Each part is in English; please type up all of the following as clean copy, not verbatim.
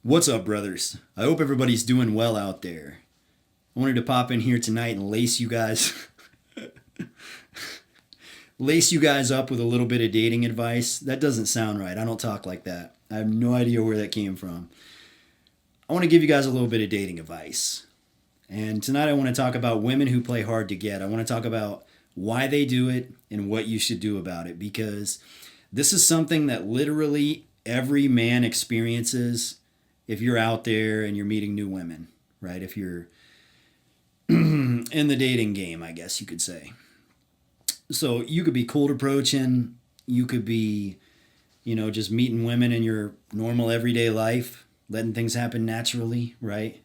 What's up, brothers? I hope everybody's doing well out there. I wanted to pop in here tonight and lace you guys lace you guys up with a little bit of dating advice. That doesn't sound right. I don't talk like that. I have no idea where that came from. I want to give you guys a little bit of dating advice. And tonight I want to talk about women who play hard to get. I want to talk about why they do it and what you should do about it, because this is something that literally every man experiences if you're out there and you're meeting new women, right? If you're in the dating game, I guess you could say. So you could be cold approaching, you could be, just meeting women in your normal everyday life, letting things happen naturally, right?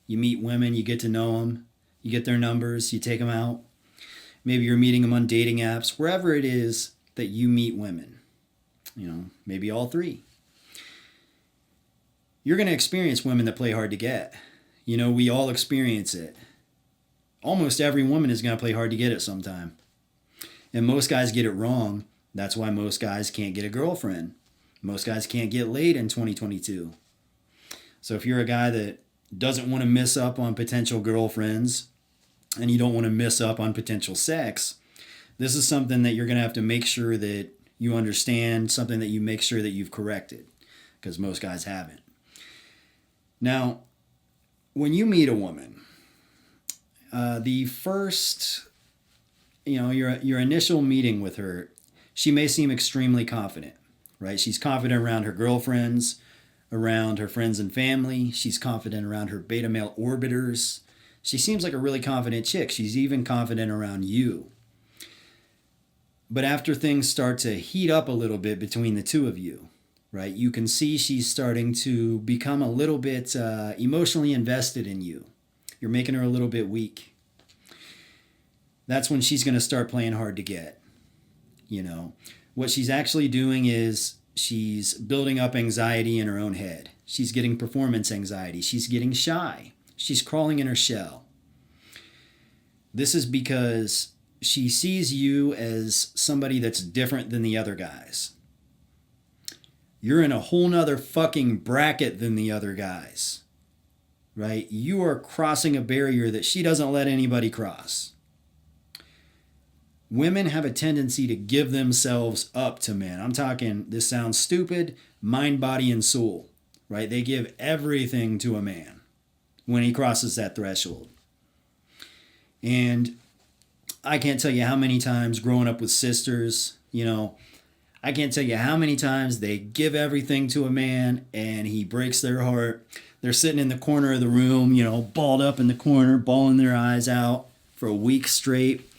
You meet women, you get to know them, you get their numbers, you take them out. Maybe you're meeting them on dating apps, wherever it is that you meet women, maybe all three. You're going to experience women that play hard to get. We all experience it. Almost every woman is going to play hard to get at some time. And most guys get it wrong. That's why most guys can't get a girlfriend. Most guys can't get laid in 2022. So if you're a guy that doesn't want to miss up on potential girlfriends and you don't want to miss up on potential sex, this is something that you're going to have to make sure that you understand, something that you make sure that you've corrected, because most guys haven't. Now, when you meet a woman, the first, your initial meeting with her, she may seem extremely confident, right? She's confident around her girlfriends, around her friends and family. She's confident around her beta male orbiters. She seems like a really confident chick. She's even confident around you. But after things start to heat up a little bit between the two of you, right, you can see she's starting to become a little bit emotionally invested in you. You're making her a little bit weak. That's when she's going to start playing hard to get. What she's actually doing is she's building up anxiety in her own head. She's getting performance anxiety. She's getting shy. She's crawling in her shell. This is because she sees you as somebody that's different than the other guys. You're in a whole nother fucking bracket than the other guys, right? You are crossing a barrier that she doesn't let anybody cross. Women have a tendency to give themselves up to men. I'm talking, this sounds stupid, mind, body, and soul, right? They give everything to a man when he crosses that threshold. And I can't tell you how many times growing up with sisters, I can't tell you how many times they give everything to a man and he breaks their heart. They're sitting in the corner of the room, balled up in the corner, bawling their eyes out for a week straight.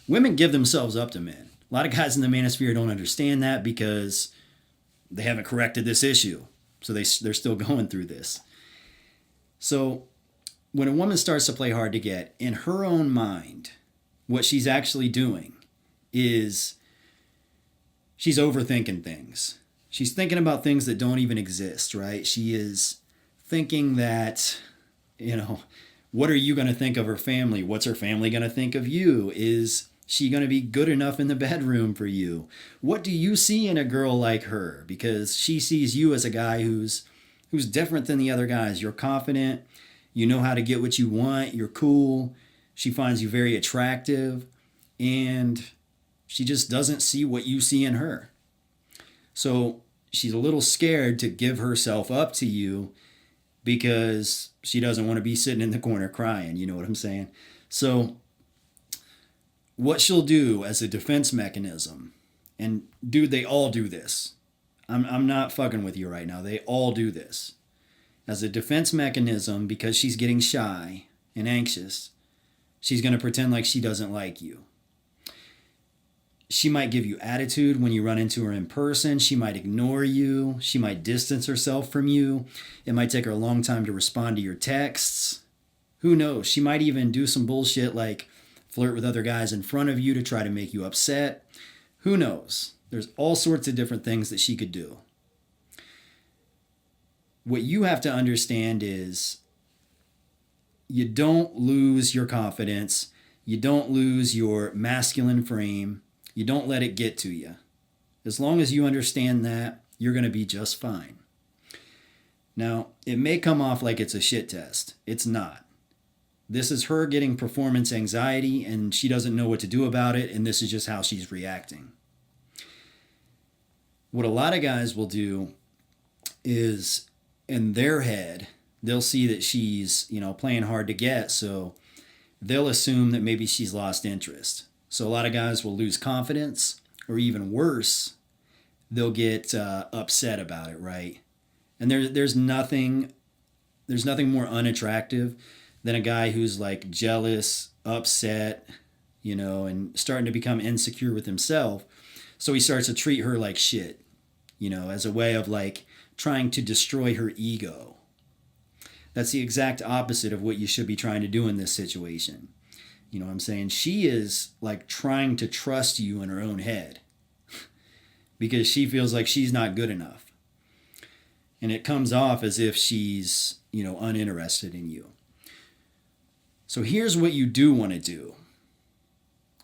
Women give themselves up to men. A lot of guys in the manosphere don't understand that because they haven't corrected this issue. So they're still going through this. So when a woman starts to play hard to get, in her own mind, what she's actually doing is she's overthinking things. She's thinking about things that don't even exist, right? She is thinking that, what are you going to think of her family? What's her family going to think of you? Is she going to be good enough in the bedroom for you? What do you see in a girl like her? Because she sees you as a guy who's different than the other guys. You're confident. You know how to get what you want. You're cool. She finds you very attractive. And she just doesn't see what you see in her. So she's a little scared to give herself up to you because she doesn't want to be sitting in the corner crying. You know what I'm saying? So what she'll do as a defense mechanism, and dude, they all do this. I'm not fucking with you right now. They all do this. As a defense mechanism, because she's getting shy and anxious, she's going to pretend like she doesn't like you. She might give you attitude when you run into her in person. She might ignore you. She might distance herself from you. It might take her a long time to respond to your texts. Who knows? She might even do some bullshit like flirt with other guys in front of you to try to make you upset. Who knows? There's all sorts of different things that she could do. What you have to understand is you don't lose your confidence. You don't lose your masculine frame. You don't let it get to you. As long as you understand that, you're going to be just fine. Now, it may come off like it's a shit test. It's not. This is her getting performance anxiety and she doesn't know what to do about it, and this is just how she's reacting. What a lot of guys will do is in their head, they'll see that she's, playing hard to get, so they'll assume that maybe she's lost interest. So a lot of guys will lose confidence, or even worse, they'll get upset about it, right? And there's nothing more unattractive than a guy who's like jealous, upset, and starting to become insecure with himself. So he starts to treat her like shit, as a way of like trying to destroy her ego. That's the exact opposite of what you should be trying to do in this situation. You know what I'm saying? She is like trying to trust you in her own head because she feels like she's not good enough. And it comes off as if she's, uninterested in you. So here's what you do want to do.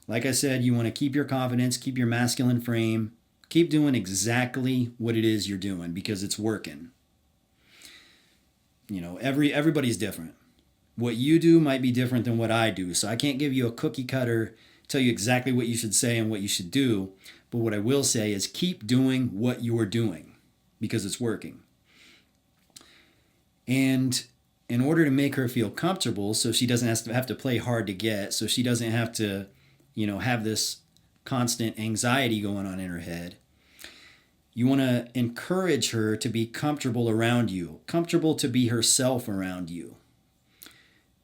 Like I said, you want to keep your confidence, keep your masculine frame, keep doing exactly what it is you're doing because it's working. Everybody's different. What you do might be different than what I do. So I can't give you a cookie cutter, tell you exactly what you should say and what you should do. But what I will say is keep doing what you're doing because it's working. And in order to make her feel comfortable, so she doesn't have to play hard to get, so she doesn't have to, have this constant anxiety going on in her head, you want to encourage her to be comfortable around you, comfortable to be herself around you.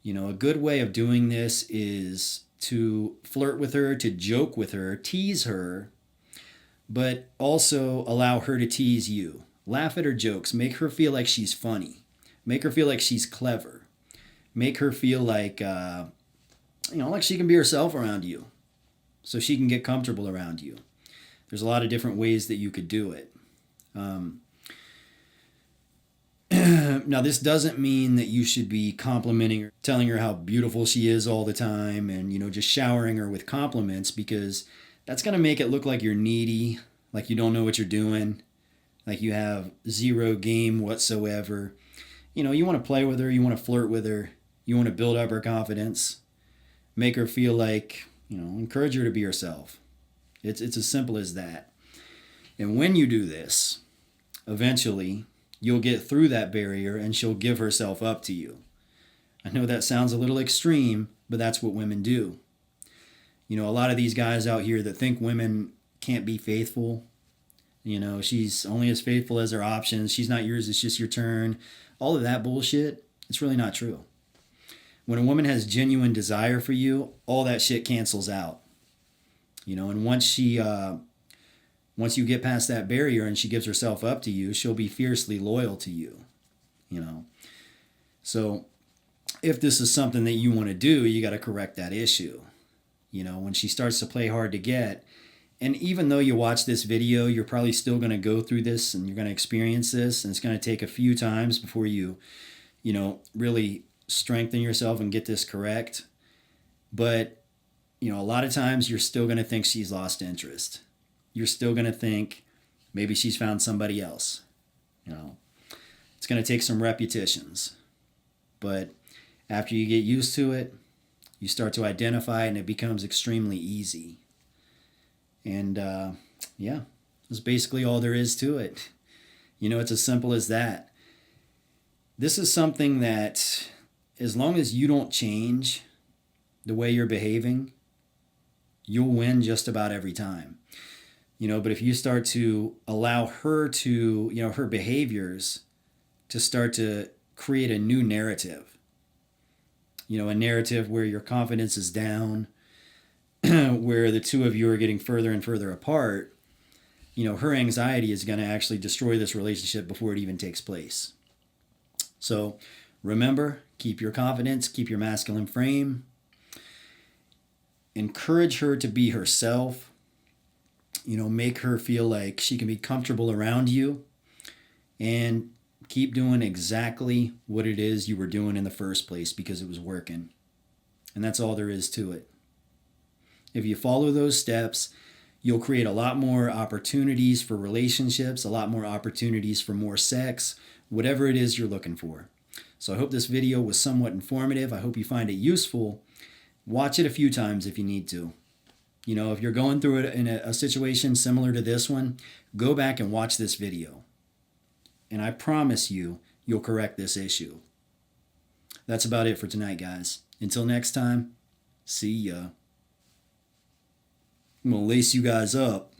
A good way of doing this is to flirt with her, to joke with her, tease her, but also allow her to tease you. Laugh at her jokes, make her feel like she's funny. Make her feel like she's clever. Make her feel like, like she can be herself around you so she can get comfortable around you. There's a lot of different ways that you could do it. Now, this doesn't mean that you should be complimenting her, telling her how beautiful she is all the time and, just showering her with compliments because that's going to make it look like you're needy, like you don't know what you're doing, like you have zero game whatsoever. You want to play with her, you want to flirt with her, you want to build up her confidence, make her feel like, encourage her to be herself. It's as simple as that. And when you do this, eventually you'll get through that barrier and she'll give herself up to you. I know that sounds a little extreme, but that's what women do. A lot of these guys out here that think women can't be faithful, she's only as faithful as her options, she's not yours, it's just your turn. All of that bullshit, it's really not true. When a woman has genuine desire for you, all that shit cancels out. And once you get past that barrier and she gives herself up to you, she'll be fiercely loyal to you. So if this is something that you want to do, you got to correct that issue. When she starts to play hard to get, and even though you watch this video, you're probably still going to go through this and you're going to experience this. And it's going to take a few times before you really strengthen yourself and get this correct. But, a lot of times you're still going to think she's lost interest. You're still going to think maybe she's found somebody else. It's going to take some repetitions. But after you get used to it, you start to identify and it becomes extremely easy. And that's basically all there is to it. It's as simple as that. This is something that as long as you don't change the way you're behaving, you'll win just about every time. But if you start to allow her to, her behaviors to start to create a new narrative, a narrative where your confidence is down, where the two of you are getting further and further apart, her anxiety is going to actually destroy this relationship before it even takes place. So remember, keep your confidence, keep your masculine frame, encourage her to be herself, make her feel like she can be comfortable around you, and keep doing exactly what it is you were doing in the first place because it was working. And that's all there is to it. If you follow those steps, you'll create a lot more opportunities for relationships, a lot more opportunities for more sex, whatever it is you're looking for. So I hope this video was somewhat informative. I hope you find it useful. Watch it a few times if you need to. You know, if you're going through it in a situation similar to this one, go back and watch this video. And I promise you, you'll correct this issue. That's about it for tonight, guys. Until next time, see ya. I'm going to lace you guys up.